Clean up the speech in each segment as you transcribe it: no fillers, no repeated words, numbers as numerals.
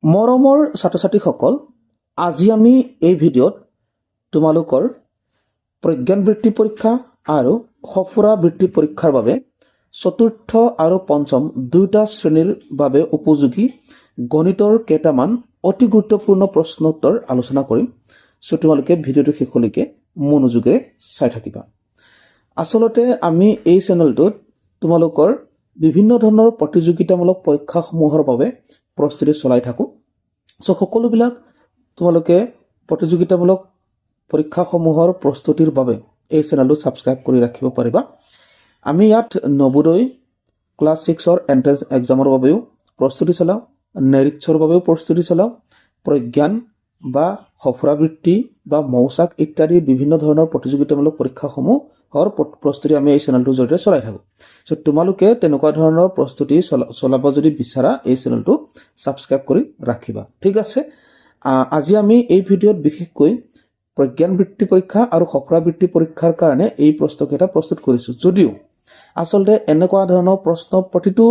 মৰমৰ ছাত্ৰ-ছাত্ৰীসকল, আজি আমি এই ভিডিঅ'ত তোমালোকৰ প্ৰজ্ঞান বৃত্তি পৰীক্ষা আৰু সফুৰা বৃত্তি পৰীক্ষাৰ বাবে চতুৰ্থ আৰু পঞ্চম দুয়োটা শ্ৰেণীৰ বাবে উপযোগী গণিতৰ কেইটামান অতি গুৰুত্বপূৰ্ণ প্ৰশ্ন উত্তৰ আলোচনা কৰিম। সো তোমালোকে ভিডিঅ'টো শেষলৈকে মনোযোগেৰে চাই থাকিবা। আচলতে আমি এই চেনেলটোত তোমালোকৰ বিভিন্ন ধৰণৰ প্ৰতিযোগিতামূলক পৰীক্ষাসমূহৰ বাবে প্ৰস্তুতি চলাই থাকোঁ। সো সকলোবিলাক তোমালোকে প্ৰতিযোগিতামূলক পৰীক্ষাসমূহৰ প্ৰস্তুতিৰ বাবে এই চেনেলটো ছাবস্ক্ৰাইব কৰি ৰাখিব পাৰিবা। আমি ইয়াত নবোদয় ক্লাছ 6ৰ এন্ট্ৰেন্স এক্সামৰ বাবেও প্ৰস্তুতি চলাওঁ, নেৰিটছৰ বাবেও প্ৰস্তুতি চলাওঁ, প্ৰজ্ঞান বা সফুৰা বৃত্তি বা মৌচাক ইত্যাদি বিভিন্ন ধৰণৰ প্ৰতিযোগিতামূলক পৰীক্ষাসমূহৰ প্ৰস্তুতি আমি এই চেনেলটোৰ জৰিয়তে চলাই থাকোঁ। সো তোমালোকে তেনেকুৱা ধৰণৰ প্ৰস্তুতি চলাব যদি বিচাৰা এই চেনেলটো ছাবস্ক্ৰাইব কৰি ৰাখিবা। ঠিক আছে, আজি আমি এই ভিডিঅ'ত বিশেষকৈ প্ৰজ্ঞান বৃত্তি পৰীক্ষা আৰু সফুৰা বৃত্তি পৰীক্ষাৰ কাৰণে এই প্ৰশ্নকেইটা প্ৰস্তুত কৰিছোঁ। যদিও আচলতে এনেকুৱা ধৰণৰ প্ৰশ্ন প্ৰতিটো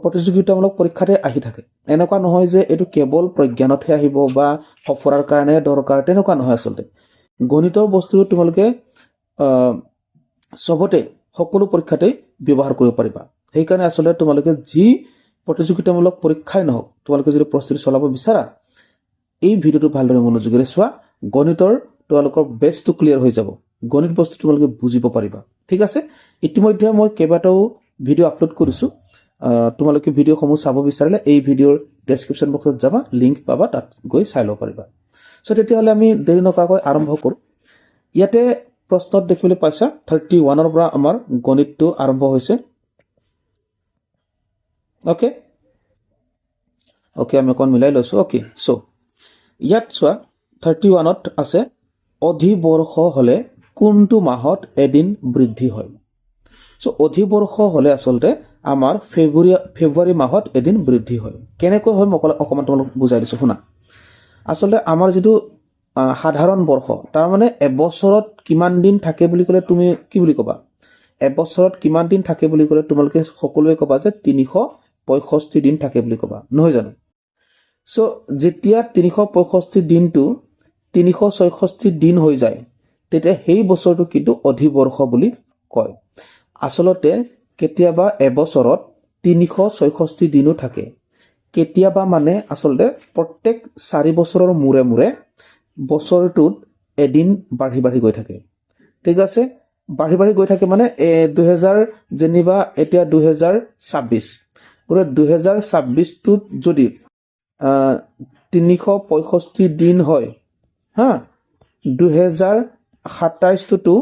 প্ৰতিযোগিতামূলক পৰীক্ষাতে আহি থাকে। এনেকুৱা নহয় যে এইটো কেৱল প্ৰজ্ঞানতহে আহিব বা সফুৰাৰ কাৰণে দৰকাৰ, তেনেকুৱা নহয়। আচলতে গণিতৰ বস্তুটো তোমালোকে চবতে সকলো পৰীক্ষাতেই ব্যৱহাৰ কৰিব পাৰিবা। সেইকাৰণে আচলতে তোমালোকে যি প্ৰতিযোগিতামূলক পৰীক্ষাই নহওক, তোমালোকে যদি প্ৰস্তুতি চলাব বিচাৰা এই ভিডিঅ'টো ভালদৰে মনোযোগেৰে চোৱা। গণিতৰ তোমালোকৰ বেছটো ক্লিয়াৰ হৈ যাব, গণিত বস্তু তোমালোকে বুজিব পাৰিবা। ঠিক আছে, ইতিমধ্যে মই কেইবাটাও ভিডিঅ' আপলোড কৰিছোঁ। তোমালোকে ভিডিঅ'সমূহ চাব বিচাৰিলে এই ভিডিঅ'ৰ ডেছক্ৰিপশ্যন বক্সত যাবা, লিংক পাবা, তাত গৈ চাই ল'ব পাৰিবা। চ' তেতিয়াহ'লে আমি দেৰি নকৰাকৈ আৰম্ভ কৰোঁ। ইয়াতে প্ৰশ্নত দেখিবলৈ পাইছা 31ৰ পৰা আমাৰ গণিতটো আৰম্ভ হৈছে। অ'কে, আমি অকণ মিলাই লৈছোঁ। অ'কে, চ' ইয়াত চোৱা 31ত আছে অধিবৰ্ষ হ'লে কোনটো মাহত এদিন বৃদ্ধি হয়। চ' অধিবৰ্ষ হ'লে আচলতে আমাৰ ফেব্ৰুৱাৰী মাহত এদিন বৃদ্ধি হয়। কেনেকৈ হয় মই অকণমান তোমালোক বুজাই দিছোঁ, শুনা। আচলতে আমাৰ যিটো সাধাৰণ বৰ্ষ, তাৰমানে এবছৰত কিমান দিন থাকে বুলি ক'লে তুমি কি বুলি ক'বা? এবছৰত কিমান দিন থাকে বুলি ক'লে তোমালোকে সকলোৱে ক'বা যে 365 দিন থাকে বুলি ক'বা, নহয় জানো? চ' যেতিয়া 365 দিনটো 366 দিন হৈ যায়, তেতিয়া সেই বছৰটো কিন্তু অধিবৰ্ষ বুলি কয়। আচলতে কেতিয়াবা এবছৰত 366 দিনো থাকে, কেতিয়াবা মানে আচলতে প্ৰত্যেক 4 বছৰৰ মূৰে মূৰে বছৰটোত এদিন বাঢ়ি বাঢ়ি গৈ থাকে। ঠিক আছে, বাঢ়ি বাঢ়ি গৈ থাকে মানে 2000 যেনিবা এতিয়া 2026, গতিকে 2026টোত যদি 365 দিন হয়, হা, 2027টোতো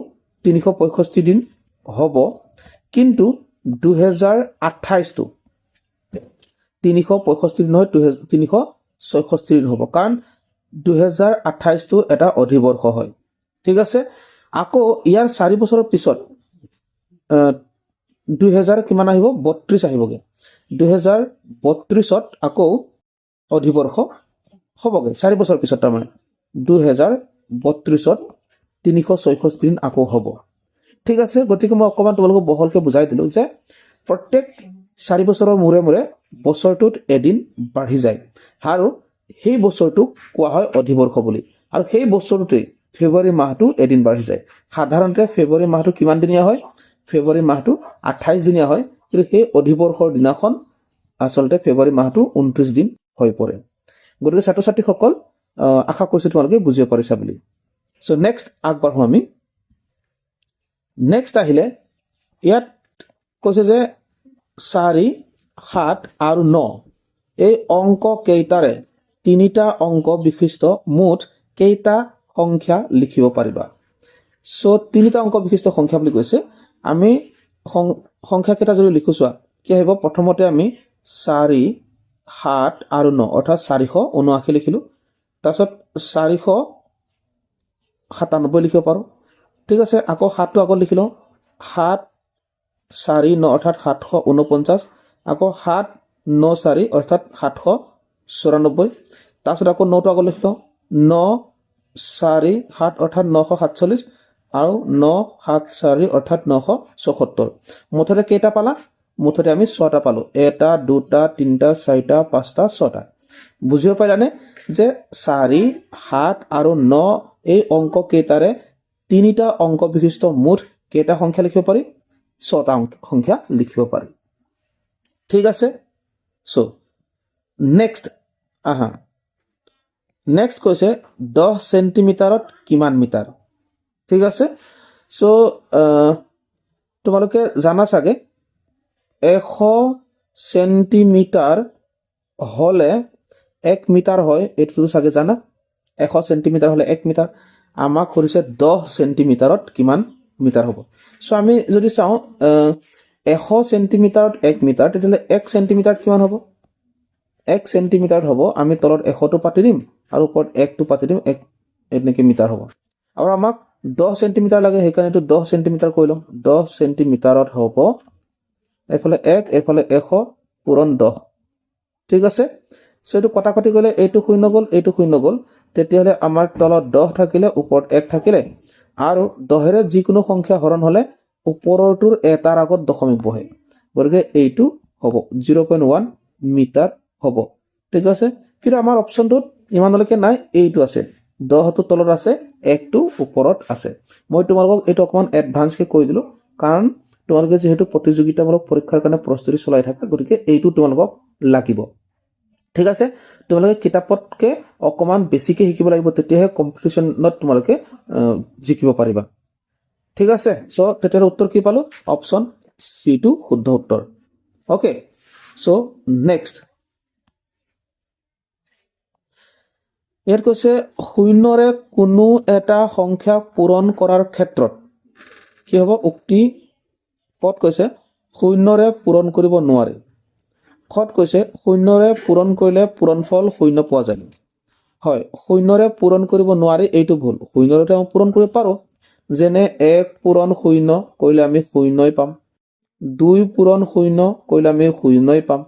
365 দিন হ'ব, কিন্তু 2028টো 365 দিন নহয়, 366 দিন হ'ব, কাৰণ 2028টো এটা অধিবৰ্ষ হয়। ঠিক আছে, আকৌ ইয়াৰ 4 বছৰৰ পিছত 2000 কিমান আহিব? 32 আহিবগৈ। 2032ত আকৌ অধিবৰ্ষ হ'বগৈ, 4 বছৰ পিছত, তাৰমানে 2032ত 366 দিন আকৌ হ'ব। ঠিক আছে, গতিকে মই অকণমান তোমালোকক বহলকৈ বুজাই দিলোঁ যে প্ৰত্যেক 4 বছৰৰ মূৰে মূৰে বছৰটোত এদিন বাঢ়ি যায়, আৰু সেই বছৰটোক কোৱা হয় অধিবৰ্ষ বুলি। আৰু সেই বছৰটোতেই ফেব্ৰুৱাৰী মাহটো এদিন বাঢ়ি যায়। সাধাৰণতে ফেব্ৰুৱাৰী মাহটো কিমান দিনীয়া হয়? ফেব্ৰুৱাৰী মাহটো 28 দিনীয়া হয়, কিন্তু সেই অধিবৰ্ষৰ দিনাখন আচলতে ফেব্ৰুৱাৰী মাহটো 29 দিন হৈ পৰে। গতিকে ছাত্ৰ ছাত্ৰীসকল, আশা কৰিছোঁ তোমালোকে বুজিব পাৰিছা বুলি। চ' নেক্সট আগবাঢ়োঁ আমি। নেক্সট আহিলে ইয়াত কৈছে যে 4, 7 আৰু 9 এই অংক কেইটাৰে 3টা অংক বিশিষ্ট মুঠ কেইটা সংখ্যা লিখিব পাৰিবা? চ' 3টা অংক বিশিষ্ট সংখ্যা বুলি কৈছে। আমি সংখ্যা কেইটা যদি লিখোঁ, চোৱা কি আহিব। প্ৰথমতে আমি 4, 7 আৰু 9 অৰ্থাৎ 479 লিখিলোঁ। তাৰপিছত 497 লিখিব পাৰোঁ। ঠিক আছে, আকৌ 7টো আকৌ লিখি লওঁ, 7, 4, 9 অৰ্থাৎ 749, আকৌ 7, 9, 4 অৰ্থাৎ 794। তাৰপিছত আকৌ 9টো আকৌ লিখি লওঁ, 9, 4, 7 অৰ্থাৎ 947, আৰু 9, 7, 4 অৰ্থাৎ 974। মুঠতে কেইটা পালা? মুঠতে আমি 6টা পালোঁ। 1, 2, 3, 4, 5, 6টা। বুজিব পাৰিলানে যে 4 7 আৰু 9 এই অংক কেইটাৰে তিনিটা অংক বিশিষ্ট মুঠ কেইটা সংখ্যা লিখিব পাৰি 6টা সংখ্যা লিখিব পাৰি ঠিক আছে সো নেক্সট নেক্সট কৈছে 10 সেন্টিমিটাৰত কিমান মিটাৰ ঠিক আছে সো তোমালোকে জানা চাগে 100 সেন্টিমিটাৰ হলে 1 মিটাৰ হয় এইটো চাগে জানা 100 সেন্টিমিটাৰ হলে 1 মিটাৰ আমাক কৰিছে 10 সেন্টিমিটাৰত কিমান মিটাৰ হ'ব সো আমি যদি চাও 100 সেন্টিমিটাৰত 1 মিটাৰ তেতিয়াহলে 1 সেন্টিমিটাৰ কিমান হ'ব 1 সেন্টিমিটাৰ হ'ব আমি তলত 100 টো পাতি দিম আৰু ওপৰত 1 টো পাতি দিম 1 এনেকৈ মিটাৰ হ'ব আৰু আমাক 10 সেন্টিমিটাৰ লাগে সেইকাৰণে এইটো 10 সেন্টিমিটাৰ কৈ লম 10 সেন্টিমিটাৰত হ'ব এফালে 1 এফালে 100 পূৰণ 10 ঠিক আছে সো এইটো কটাকটি গলে এইটো শূন্য গল এইটো শূন্য গল তেতিয়াহলে আমাৰ তলত 10 থাকিলে ওপৰত 1 থাকিলে আৰু 10 ৰে যিকোনো সংখ্যা হৰণ হলে ওপৰৰটোৰ এটাৰ আগত দশমিক বহে গতিকে এইটো হ'ব 0.1 মিটাৰ হ'ব ঠিক আছে কিন্তু আমাৰ অপচনটোত ইমানলৈকে নাই এইটো আছে 10 টো তলত আছে 1 টো ওপৰত আছে মই তোমালোকক এইটো অকমান এডভান্স কে কৈ দিলো কাৰণ তোমালোকে যেহেতু প্ৰতিযোগিতামূলক পৰীক্ষাৰ কাৰণে প্ৰস্তুতি চলাই থাকা গতিকে এইটো তোমালোকক লাগিব ঠিক আছে তোমালোকে কিতাপতকে অকমান বেছিকে শিকিব লাগিব তেতিয়াহে কম্পিটিশনত তোমালোকে জিকিব পাৰিবা ঠিক আছে সো তেতিয়াৰ উত্তৰ কি পালো অপচন সি টো শুদ্ধ উত্তৰ ওকে সো নেক্সট ইয়াত কৈছে শূন্যৰে কোনো এটা সংখ্যা পূৰণ কৰাৰ ক্ষেত্ৰত কি হ'ব উক্তি পদ কৈছে শূন্যৰে পূৰণ কৰিব নোৱাৰে খত কৈছে শূন্যৰে পূৰণ কৰিলে পূৰণফল শূন্য পোৱা যায় হয় শূন্যৰে পূৰণ কৰিব নোৱাৰি এইটো ভুল শূন্যৰে আমি পূৰণ কৰিব পাৰো যেনে 1 পূৰণ শূন্য কৰিলে আমি শূন্যই পাম 2 পূৰণ শূন্য কৰিলে আমি শূন্যই পাম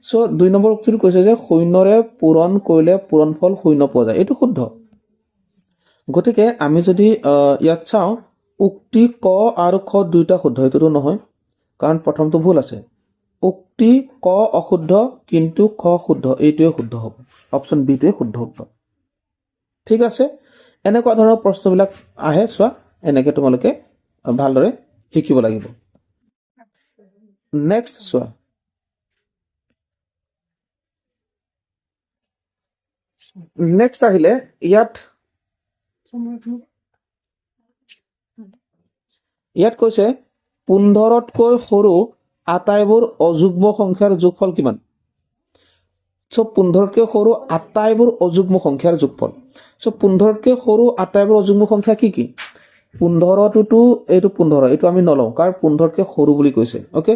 সো 2 নম্বৰ উক্তিটো কৈছে যে শূন্যৰে পূৰণ কৰিলে পূৰণফল শূন্য পোৱা যায় এইটো শুদ্ধ গতিকে আমি যদি ইয়াত চাও উক্তি ক আৰু খ দুইটা শুদ্ধ এইটো নহয় কাৰণ প্ৰথমটো ভুল আছে উক্তি ক অশুদ্ধ কিন্তু খ শুদ্ধ এইটোৱে শুদ্ধ হ'ব অপচন বি টোৱে শুদ্ধ হ'ব ঠিক আছে এনেকুৱা ধৰণৰ প্ৰশ্নবিলাক আহে চোৱা এনেকৈ তোমালোকে ভালদৰে শিকিব লাগিব নেক্সট চোৱা নেক্সট আহিলে ইয়াত কৈছে 15তকৈ সৰু আটাইবোৰ অযুগ্ম সংখ্যাৰ যোগফল কিমান সো 15তকৈ সৰু আটাইবোৰ অযুগ্ম সংখ্যাৰ যোগফল সো 15তকৈ সৰু আটাইবোৰ অযুগ্ম সংখ্যা কি কি 15টোতো এইটো 15 এইটো আমি নলওঁ কাৰণ 15তকৈ সৰু বুলি কৈছে ওকে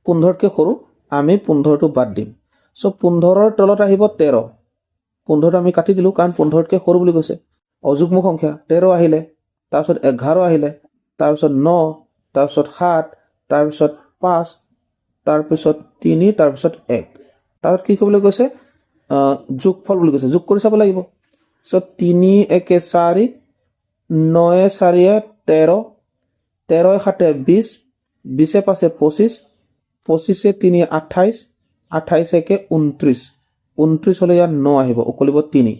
15তকৈ সৰু আমি 15টো বাদ দিম সো 15ৰ তলত আহিব 13 15টো আমি কাটি দিলো কাৰণ 15তকৈ সৰু বুলি কৈছে অযুগ্ম সংখ্যা 13 আহিলে তাৰপিছত 11 আহিলে তাৰপিছত 9 তাৰপিছত 7 তাৰপিছত 5 তাৰপিছত 3 তাৰপিছত 1 তাৰ কি ক'বলৈ কৈছে যোগফল বুলি কৈছে যোগ কৰি চাব লাগিব সো 3 1 4 9 4 13 13 7 20 20 5 25 25 3 28 28 1 29 29 হলে ইয়াত 9 আহিব উকলিব 3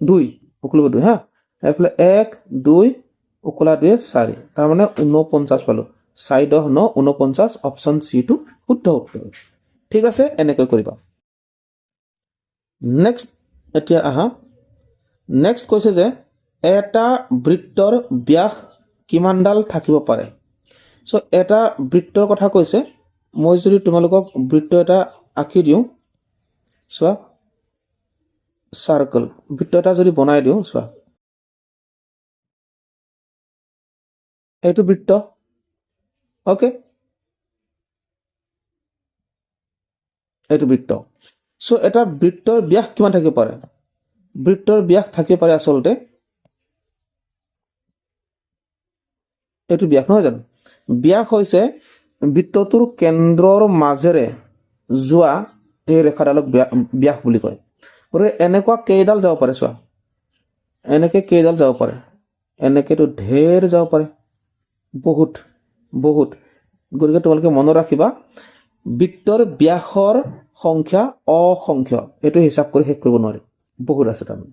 2 উকলিব 2 হা এফালে 1 2 উকলা 2 4 তাৰ মানে 49 পালো 4 10 9 49 অপচন সি টো শুদ্ধ উত্তৰ ঠিক আছে এনেকৈ কৰিবা নেক্সট এতিয়া আহা নেক্সট কৈছে যে এটা বৃত্তৰ ব্যাস কিমানডাল থাকিব পাৰে সো এটা বৃত্তৰ কথা কৈছে মই যদি তোমালোকক বৃত্ত এটা আঁকি দিওঁ চোৱা সাৰ্কেল বৃত্ত এটা যদি বনাই দিওঁ চোৱা এইটো বৃত্ত ওকে এইটো বৃত্ত সো এটা বৃত্তৰ ব্যাস কিমান থাকিব পাৰে বৃত্তৰ ব্যাস থাকিব পাৰে আসলতে এইটো ব্যাস নহয় জানো ব্যাস হৈছে বৃত্তটোৰ কেন্দ্ৰৰ মাজেৰে যোৱা এই ৰেখাডালক ব্যাস বুলি কয় গতিকে এনেকুৱা কেইডাল যাব পাৰে চোৱা এনেকৈ কেইডাল যাব পাৰে এনেকৈতো ঢেৰ যাব পাৰে বহুত গতিকে তোমালোকে মনত ৰাখিবা বৃত্তৰ ব্যাসৰ সংখ্যা অসংখ্য এইটো হিচাপ কৰি শেষ কৰিব নোৱাৰে, বহুত আছে তাৰমানে।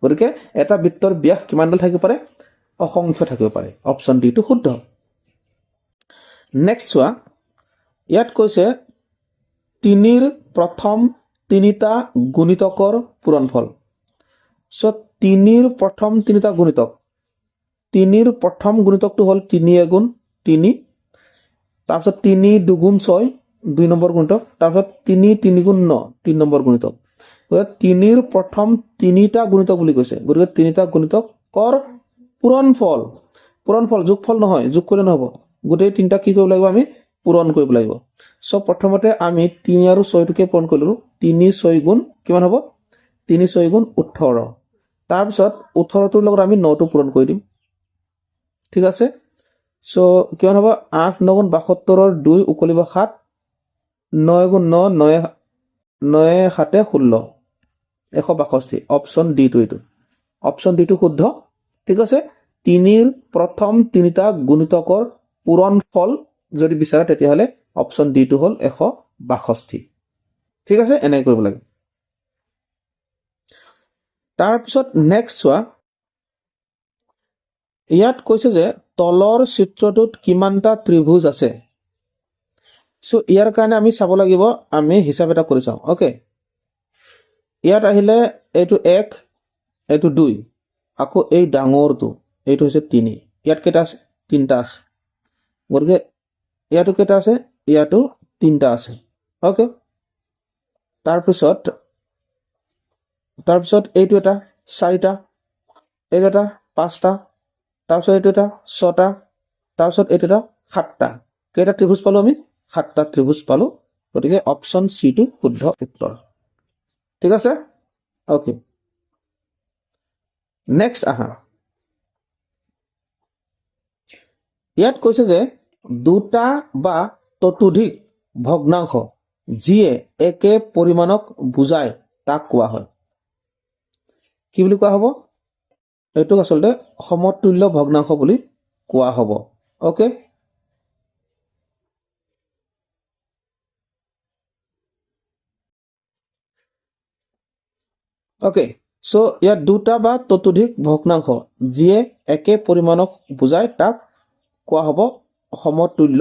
গতিকে এটা বৃত্তৰ ব্যাস কিমানডাল থাকিব পাৰে? অসংখ্য থাকিব পাৰে। অপশ্যন ডিটো শুদ্ধ। নেক্সট চোৱা, ইয়াত কৈছে 3ৰ প্ৰথম 3টা গুণিতকৰ পূৰণফল। চ' 3ৰ প্ৰথম 3টা গুণিতক, 3ৰ প্ৰথম গুণিতকটো হ'ল 3 গুণ 3, তাৰপিছত 3 2 6 2 নম্বৰ গুণিতক, তাৰপিছত 3 3 গুণ 9 3 নম্বৰ গুণিতক। গতিকে 3ৰ প্ৰথম 3টা গুণিতক বুলি কৈছে, গতিকে 3টা গুণিতকৰ পূৰণফল, পূৰণফল যোগফল নহয়, যোগ কৰিলে নহ'ব, গোটেই 3টা কি কৰিব লাগিব? আমি পূৰণ কৰিব লাগিব। চ' প্ৰথমতে আমি 3 আৰু 6টোকে পূৰণ কৰিলোঁ। 3 6 গুণ কিমান হ'ব? 3 6 গুণ 18। তাৰপিছত 18টোৰ লগত আমি 9টো পূৰণ কৰি দিম, ঠিক আছে। চ' কিমান হ'ব? 8 9 গুণ 72ৰ 2 উকলিব 7, 9 গুণ 9 9 9 7 16 162। অপশ্যন ডিটো এইটো, অপশ্যন ডিটো শুদ্ধ, ঠিক আছে। 3ৰ প্ৰথম 3টা গুণিতকৰ পূৰণফল যদি বিচাৰে তেতিয়াহ'লে অপশ্যন ডিটো হ'ল 162, ঠিক আছে। এনেকৈ কৰিব লাগে। তাৰপিছত নেক্সট চোৱা, ইয়াত কৈছে যে তলৰ চিত্ৰটোত কিমানটা ত্ৰিভুজ আছে। চ' ইয়াৰ কাৰণে আমি চাব লাগিব, আমি হিচাপ এটা কৰি চাওঁ। অ'কে, ইয়াত আহিলে এইটো 1, এইটো 2, আকৌ এই ডাঙৰটো এইটো হৈছে 3। ইয়াত কেইটা আছে? 3টা আছে। গতিকে ইয়াতো কেইটা আছে? ইয়াতো 3টা আছে। অ'কে, তাৰপিছত এইটো এটা 4টা, এইটো এটা 5টা, তাৰপিছত এইটো এটা 6টা, তাৰপিছত এইটো এটা 7টা। কেইটা ত্ৰিভুজ পালোঁ আমি? 7টা ত্ৰিভুজ পালোঁ। গতিকে অপশ্যন চিটো শুদ্ধ উত্তৰ, ঠিক আছে। অ'কে, নেক্সট আহা। ইয়াত কৈছে যে 2টা বা ততোধিক ভগ্নাংশ যিয়ে একে পৰিমাণক বুজায় তাক কোৱা হয়। কি বুলি কোৱা হ'ব? এইটোক আচলতে সমতুল্য ভগ্নাংশ বুলি কোৱা হ'ব। অ'কে, অ'কে, চ' ইয়াত 2টা বা ততোধিক ভগ্নাংশ যিয়ে একে পৰিমাণক বুজায় তাক কোৱা হ'ব সমতুল্য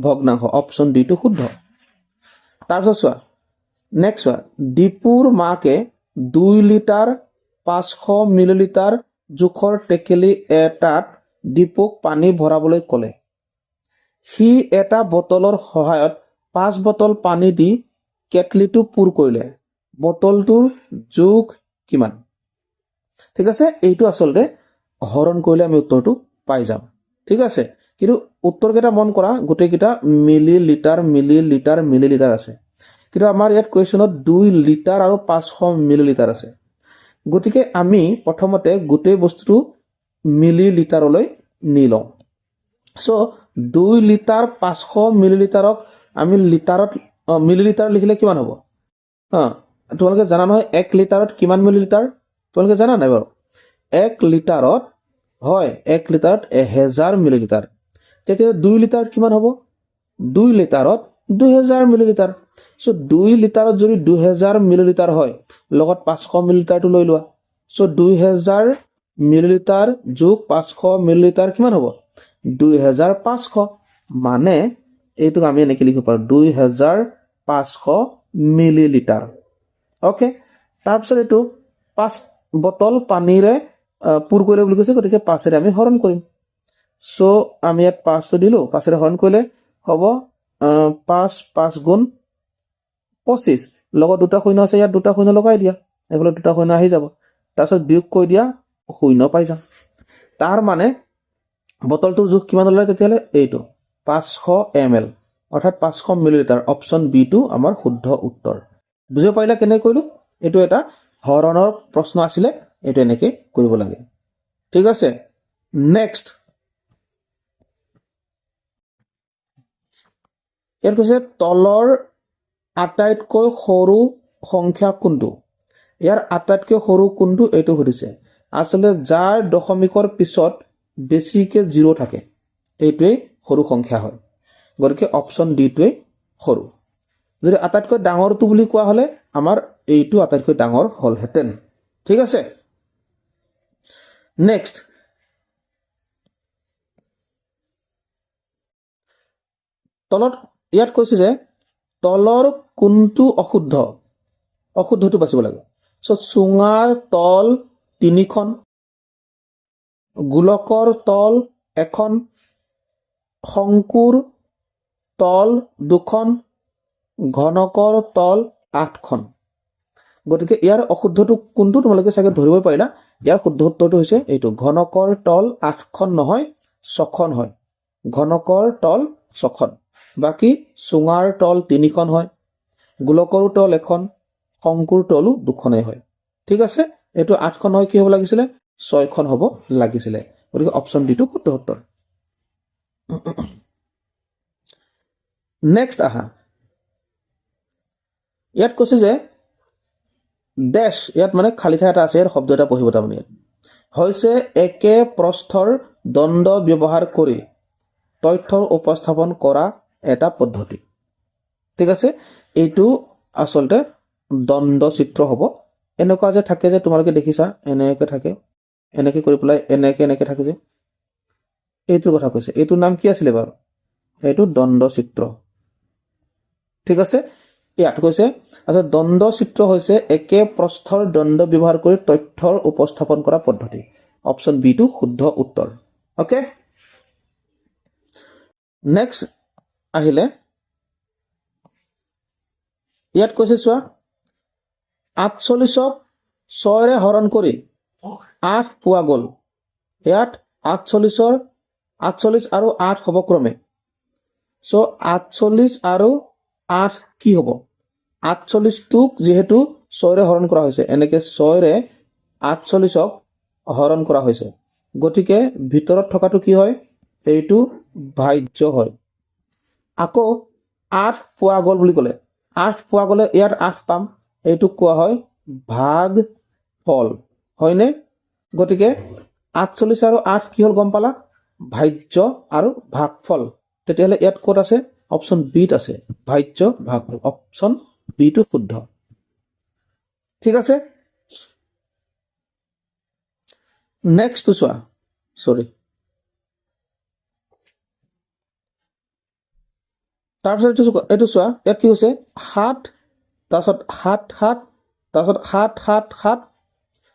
ভগ্নাংশ। অপশ্যন ডিটো শুদ্ধ। তাৰপিছত চোৱা, নেক্সট চোৱা, দীপুৰ মাকে 2 লিটাৰ 500 মিলিলিটাৰ জোখৰ টেকেলি এটাত দীপুক পানী ভৰাবলৈ ক'লে। সি এটা বটলৰ সহায়ত 5 বটল পানী দি কেটলিটো পূৰ কৰিলে। বটলটোৰ জোখ কিমান? ঠিক আছে, এইটো আচলতে হৰণ কৰিলে আমি উত্তৰটো পাই যাম, ঠিক আছে। কিন্তু উত্তৰকেইটা মন কৰা, গোটেইকেইটা মিলিলিটাৰ মিলিলিটাৰ মিলিলিটাৰ আছে। কিন্তু আমাৰ ইয়াত কুৱেশ্যনত 2 লিটাৰ আৰু 500 মিলিলিটাৰ আছে। গতিকে আমি প্ৰথমতে গোটেই বস্তুটো মিলিলিটাৰলৈ নি লওঁ। চ' 2 লিটাৰ 500 মিলিলিটাৰক আমি লিটাৰত মিলিলিটাৰ লিখিলে কিমান হ'ব? তোমালোকে জানা নহয় 1 লিটাৰত কিমান মিলিলিটাৰ? তোমালোকে জানা নাই বাৰু? 1 লিটাৰত হয়, 1 লিটাৰত 1000 মিলিলিটাৰ। তেতিয়া 2 লিটাৰত কিমান হ'ব? 2 লিটাৰত 2000 মিলিলিটাৰ। চ' 2 লিটাৰত যদি 2000 মিলিলিটাৰ হয়, লগত 500 মিলিলিটাৰটো লৈ লোৱা। চ' 2000 মিলিলিটাৰ যোগ 500 মিলিলিটাৰ কিমান হ'ব? 2500। মানে এইটোক আমি এনেকৈ লিখিব পাৰোঁ 2500 মিলিলিটাৰ। অ'কে, তাৰপিছত এইটো 5 বটল পানীৰে পূৰ কৰিলে বুলি কৈছে, গতিকে 5ৰে আমি হৰণ কৰিম। চ' আমি ইয়াত 5টো দিলোঁ, 5ৰে হৰণ কৰিলে হ'ব 5 5 গুণ 25, লগত 2টা শূন্য আছে, ইয়াত 2টা শূন্য লগাই দিয়া, এইফালে 2টা শূন্য আহি যাব। তাৰপিছত বিয়োগ কৰি দিয়া, শূন্য পাই যাম। তাৰ মানে বটলটোৰ জোখ কিমান ওলালে তেতিয়াহ'লে? এইটো 500 ml, অৰ্থাৎ 500 মিলিলিটাৰ। অপশ্যন বিটো আমাৰ শুদ্ধ উত্তৰ। বুজিব পাৰিলা কেনেকৈ কৰিলোঁ? এইটো এটা হৰণৰ প্ৰশ্ন আছিলে, এইটো এনেকৈ কৰিব লাগে, ঠিক আছে। নেক্সট, ইয়াত কৈছে তলৰ আটাইতকৈ সৰু সংখ্যা কোনটো? ইয়াৰ আটাইতকৈ সৰু কোনটো এইটো সুধিছে। আচলতে যাৰ দশমিকৰ পিছত বেছিকৈ 0 থাকে এইটোৱেই সৰু সংখ্যা হয়। গতিকে অপশ্যন ডিটোৱেই সৰু। যদি আটাইতকৈ ডাঙৰটো বুলি কোৱা হ'লে আমাৰ এইটো আটাইতকৈ ডাঙৰ হ'লহেঁতেন ঠিক আছে নেক্সট তলত ইয়াত কৈছে যে তলৰ কোনটো অশুদ্ধটো বাছিব লাগে সো চুঙাৰ তল 3খন গোলকৰ তল 1খন শংকুৰ তল 2খন ঘনকৰ তল 8খন গতিকে ইয়াৰ অশুদ্ধটো কোনটো তোমালোকে চাগে ধৰিব পাৰিলা ইয়াৰ শুদ্ধ উত্তৰটো হৈছে এইটো ঘনকৰ তল 8খন নহয় 6খন হয় ঘনকৰ তল 6খন বাকি চুঙাৰ তল 3খন হয় গোলকৰ তল 1খন শংকুৰ তলু 2খনেই হয় ঠিক আছে এইটো 8খন হয় কি হ'ব লাগিছিলে 6খন হ'ব লাগিছিলে গতিকে অপচন ডি টো শুদ্ধ উত্তৰ নেক্সট আহা ইয়াত কৈছে যে ডেশ ইয়াত মানে খালি ঠাই এটা আছে ইয়াৰ শব্দ এটা পঢ়িব তাৰমানে হৈছে একে প্ৰস্থৰ দণ্ড ব্যৱহাৰ কৰি তথ্যৰ উপস্থাপন কৰা এটা পদ্ধতি ঠিক আছে এইটো আসলতে দণ্ড চিত্ৰ হ'ব এনেকুৱা যে থাকে যে তোমালোকে দেখিছা এনেকৈ থাকে এনেকৈ কৰি পেলাই এনেকৈ থাকে যে এইটো কথা কৈছে এইটো নাম কি আছিল বাৰু এইটো দণ্ড চিত্ৰ ঠিক আছে ইয়াত কৈছে আচ্ছা দণ্ড চিত্ৰ হৈছে একে প্ৰস্থৰ দণ্ড ব্যৱহাৰ কৰি তথ্যৰ উপস্থাপন কৰা পদ্ধতি অপচন বি টো শুদ্ধ উত্তৰ ওকে নেক্সট আহিলে ইয়াত কৈছে চোৱা 48ক 6ৰে হৰণ কৰি 8 পোৱা গ'ল ইয়াত 48 আৰু 8 হ'ব ক্ৰমে সো 48 আৰু 8 কি হ'ব 48টোক যেহেতু 6ৰে হৰণ কৰা হৈছে এনেকৈ 6ৰে 48ক হৰণ কৰা হৈছে গতিকে ভিতৰত থকাটো কি হয় এইটো ভাজ্য হয় আকৌ 8 পোৱা গ'ল বুলি ক'লে 8 পোৱা গ'লে ইয়াত 8 পাম এইটো কোৱা হয় ভাগ ফল হয়নে গতিকে 48 আৰু 8 কি হ'ল গম পালা ভাজ্য আৰু ভাগফল তেতিয়াহ'লে ইয়াত ক'ত আছে অপচন বি ত আছে ভাজ্য ভাগফল অপচন বি টো শুদ্ধ ঠিক আছে নেক্সট চোৱা সৰি তাৰপিছত এইটো চোৱা ইয়াত কি হৈছে 7 তাৰপিছত 7 তাৰপিছত 7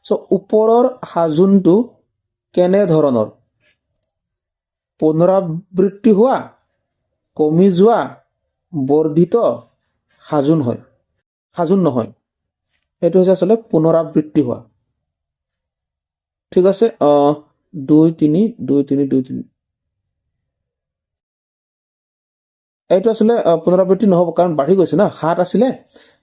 সো ওপৰৰ সাজোনটো কেনে ধৰণৰ পুনৰাবৃত্তি হোৱা কমি যোৱা বৰ্ধিত সাজোন হয় সাজোন নহয় এইটো হৈছে আসলে পুনৰাবৃত্তি হোৱা ঠিক আছে 2 3 2 3 2 3 এইটো আসলে পুনৰাবৃত্তি নহব কাৰণ বাঢ়ি গৈছে না 7 আছিলে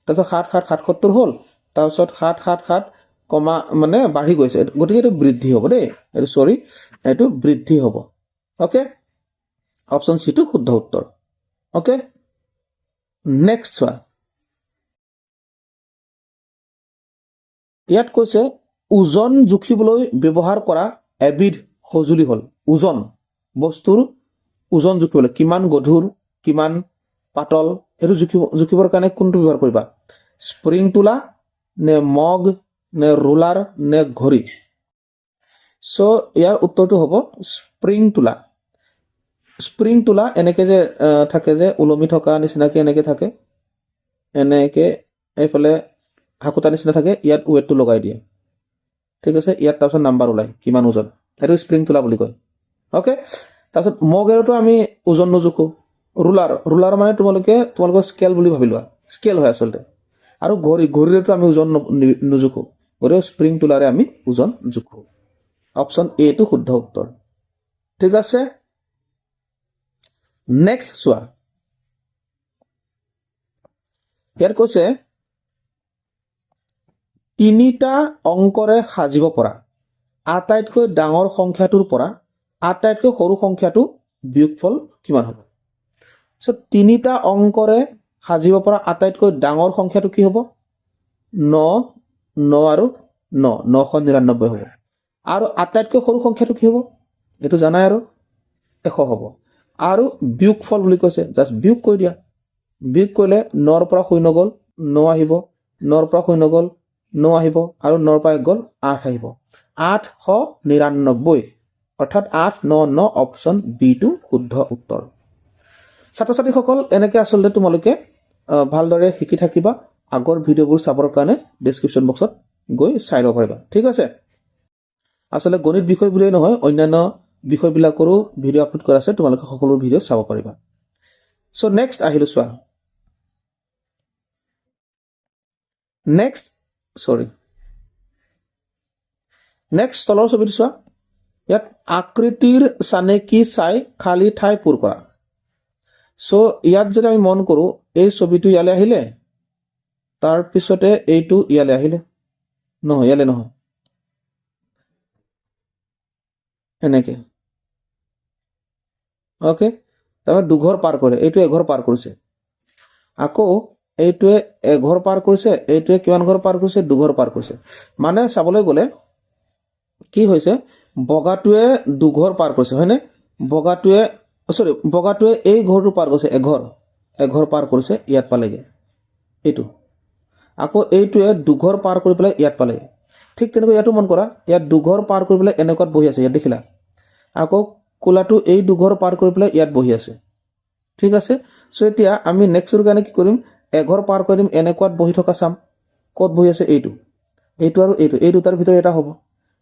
তাৰপিছত 7 77 হ'ল তাৰপিছত 7 কমা মানে বাঢ়ি গৈছে গতিকে এইটো বৃদ্ধি হ'ব দেই এইটো সৰি এইটো বৃদ্ধি হ'ব ওকে অপচন সি টো শুদ্ধ উত্তৰ ওকে নেক্সট চোৱা ইয়াত কৈছে ওজন জুখিবলৈ ব্যৱহাৰ কৰা এবিধ সঁজুলি হ'ল ওজন বস্তুৰ ওজন জুখিবলৈ কিমান গধুৰ কিমান পাতল এইটো জুখিবৰ কাৰণে কোনটো ব্যৱহাৰ কৰিবা স্প্ৰিং তোলা নে মগ নে ৰুলাৰ নে ঘড়ী সো ইয়াৰ উত্তৰটো হ'ব স্প্ৰিং তোলা এনেকৈ যে থাকে যে ওলমি থকা নিচিনাকৈ এনেকৈ থাকে এনেকৈ এইফালে হাকুতা নিচিনা থাকে ইয়াত ৱেটটো লগাই দিয়ে ঠিক আছে ইয়াত তাৰপিছত নাম্বাৰ ওলাই কিমান ওজন এইটো স্প্ৰিং তোলা বুলি কয় ওকে তাৰপিছত মগেৰতো আমি ওজন নজোখো ৰুলাৰ মানে তোমালোকৰ স্কেল বুলি ভাবি লোৱা স্কেল হয় আচলতে আৰু ঘড়ীৰতো আমি ওজন নজোখো গতিকে স্প্ৰিং তোলাৰে আমি ওজন জোখো অপচন এ টো শুদ্ধ উত্তৰ ঠিক আছে নেক্সট চোৱা ইয়াত কৈছে 3টা অংকৰে সাজিব পৰা আটাইতকৈ ডাঙৰ সংখ্যাটোৰ পৰা আটাইতকৈ সৰু সংখ্যাটো বিয়োগফল কিমান হ'ব সো 3টা অংকৰে সাজিব পৰা আটাইতকৈ ডাঙৰ সংখ্যাটো কি হ'ব 9 আৰু 999 হ'ব আৰু আটাইতকৈ সৰু সংখ্যাটো কি হ'ব এইটো জানাই আৰু 100 হ'ব আৰু বিয়োগফল বুলি কৈছে জাস্ট বিয়োগ কৰি দিয়া বিয়োগ কৰিলে 9ৰ পৰা 0 গ'ল 9 আহিব 9ৰ পৰা 0 গ'ল 9 আহিব আৰু 9ৰ পৰা 1 গ'ল 8 আহিব 899 অৰ্থাৎ 899 অপশ্যন বি টো শুদ্ধ উত্তৰ ছাত্ৰ ছাত্ৰীসকল এনেকৈ আচলতে তোমালোকে ভালদৰে শিকি থাকিবা আগৰ ভিডিঅ'বোৰ চাবৰ কাৰণে ডেছক্ৰিপশ্যন বক্সত গৈ চাই ল'ব পাৰিবা ঠিক আছে আচলতে গণিত বিষয় বুলিয়েই নহয় অন্যান্য বিষয়বিলাকৰো ভিডিঅ' আপলোড কৰা আছে তোমালোকে সকলো ভিডিঅ' চাব পাৰিবা সো নেক্সট আহিলো চোৱা নেক্সট তলৰ ছবিটো চোৱা ইয়াত আকৃতিৰ চানেকি চাই খালী ঠাই পূৰ কৰা সো ইয়াত যদি আমি মন কৰোঁ এই ছবিটো ইয়ালৈ আহিলে তাৰ পিছতে এইটো ইয়ালৈ আহিলে নহয় ইয়ালৈ নহয় এনেকৈ ওকে তাৰমানে দুঘৰ পাৰ কৰে এইটো এঘৰ পাৰ কৰিছে আকৌ এইটোৱে এঘৰ পাৰ কৰিছে এইটোৱে কিমান ঘৰ পাৰ কৰিছে দুঘৰ পাৰ কৰিছে মানে চাবলৈ গ'লে কি হৈছে বগাটোৱে দুঘৰ পাৰ কৰিছে হয়নে বগাটোৱে এই ঘৰটো পাৰ কৰিছে এঘৰ পাৰ কৰিছে ইয়াত পালেগে এইটো আকৌ এইটোৱে দুঘৰ পাৰ কৰি পেলাই ইয়াত পালেগে ঠিক তেনেকৈ ইয়াতো মন কৰা ইয়াত দুঘৰ পাৰ কৰি পেলাই এনেকুৱাত বহি আছে ইয়াত দেখিলা আকৌ কোলাটো এই দুঘৰ পাৰ কৰি পেলাই ইয়াত বহি আছে ঠিক আছে সো এতিয়া আমি নেক্সটৰ কাৰণে কি কৰিম এঘৰ পাৰ কৰি দিম এনেকুৱাত বহি থকা চাম ক'ত বহি আছে এইটো আৰু এই দুটাৰ ভিতৰত এটা হ'ব